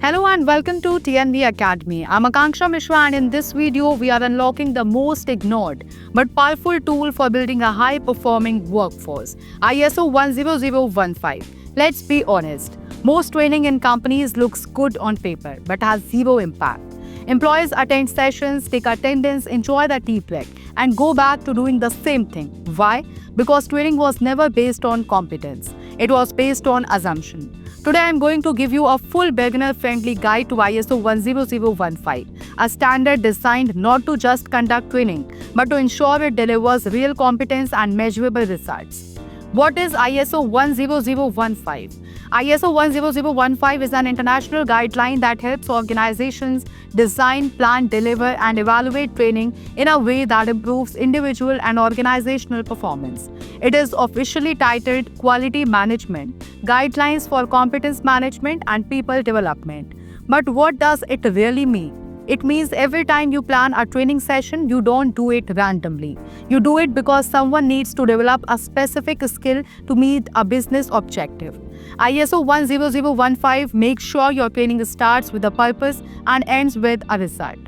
Hello and welcome to TNV Academy. I'm Akanksha Mishra and in this video we are unlocking the most ignored but powerful tool for building a high-performing workforce, ISO 10015. Let's be honest, most training in companies looks good on paper but has zero impact. Employees attend sessions, take attendance, enjoy the tea break and go back to doing the same thing. Why? Because training was never based on competence. It was based on assumption. Today I am going to give you a full beginner-friendly guide to ISO 10015, a standard designed not to just conduct training, but to ensure it delivers real competence and measurable results. What is ISO 10015? ISO 10015 is an international guideline that helps organizations design, plan, deliver, and evaluate training in a way that improves individual and organizational performance. It is officially titled Quality Management, Guidelines for Competence Management and People Development. But what does it really mean? It means every time you plan a training session, you don't do it randomly. You do it because someone needs to develop a specific skill to meet a business objective. ISO 10015 makes sure your training starts with a purpose and ends with a result.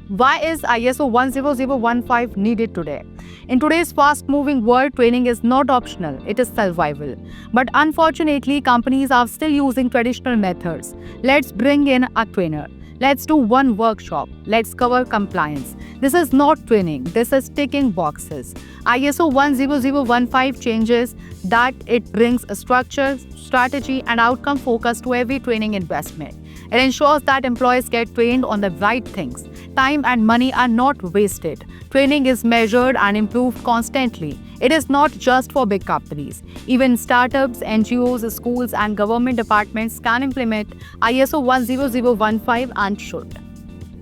Why is ISO 10015 needed today? In today's fast-moving world, training is not optional, it is survival. But unfortunately, companies are still using traditional methods. Let's bring in a trainer. Let's do one workshop. Let's cover compliance. This is not training. This is ticking boxes. ISO 10015 changes that it brings a structure, strategy, and outcome focus to every training investment. It ensures that employees get trained on the right things. Time and money are not wasted. Training is measured and improved constantly. It is not just for big companies. Even startups, NGOs, schools, and government departments can implement ISO 10015 and should.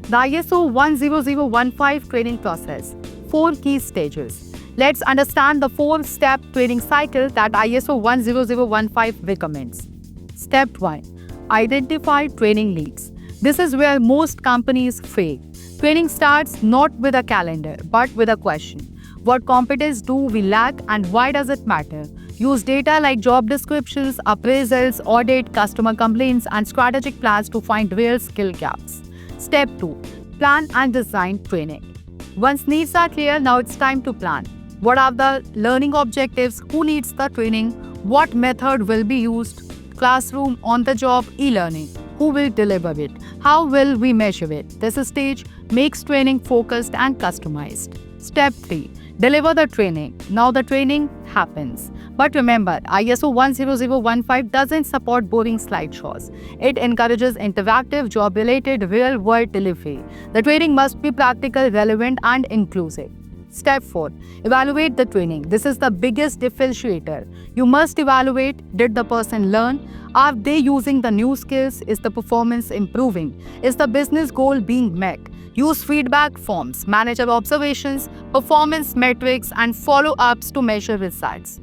The ISO 10015 training process. 4 key stages. Let's understand the 4-step training cycle that ISO 10015 recommends. Step 1. Identify training leads. This is where most companies fail. Training starts not with a calendar, but with a question. What competence do we lack and why does it matter? Use data like job descriptions, appraisals, audit, customer complaints, and strategic plans to find real skill gaps. Step 2. Plan and design training. Once needs are clear, now it's time to plan. What are the learning objectives? Who needs the training? What method will be used? Classroom, on-the-job, e-learning. Who will deliver it? How will we measure it? This stage makes training focused and customized. Step 3. Deliver the training. Now the training happens. But remember, ISO 10015 doesn't support boring slideshows. It encourages interactive, job-related, real-world delivery. The training must be practical, relevant, and inclusive. Step 4. Evaluate the training. This is the biggest differentiator. You must evaluate, did the person learn? Are they using the new skills? Is the performance improving? Is the business goal being met? Use feedback forms, manager observations, performance metrics, and follow-ups to measure results.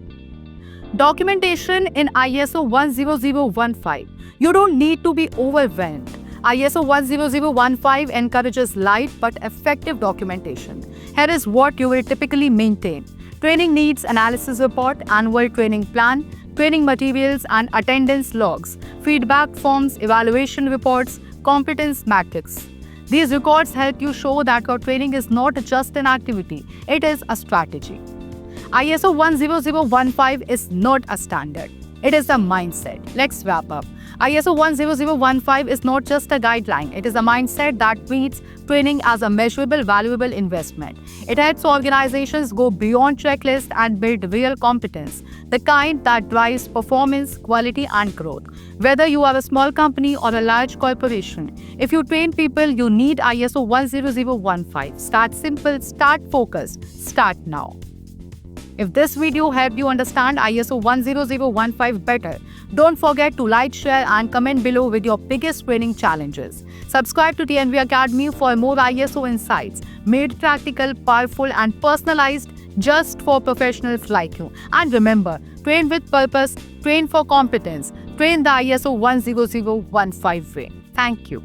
Documentation in ISO 10015. You don't need to be overwhelmed. ISO 10015 encourages light but effective documentation. Here is what you will typically maintain. Training needs analysis report, annual training plan, training materials and attendance logs, feedback forms, evaluation reports, competence matrix. These records help you show that your training is not just an activity, it is a strategy. ISO 10015 is not a standard. It is a mindset. Let's wrap up. ISO 10015 is not just a guideline. It is a mindset that treats training as a measurable, valuable investment. It helps organizations go beyond checklists and build real competence, the kind that drives performance, quality, and growth. Whether you are a small company or a large corporation, if you train people, you need ISO 10015. Start simple, start focused, start now. If this video helped you understand ISO 10015 better, don't forget to like, share and comment below with your biggest training challenges. Subscribe to TNV Academy for more ISO insights, made practical, powerful and personalized just for professionals like you. And remember, train with purpose, train for competence, train the ISO 10015 way. Thank you.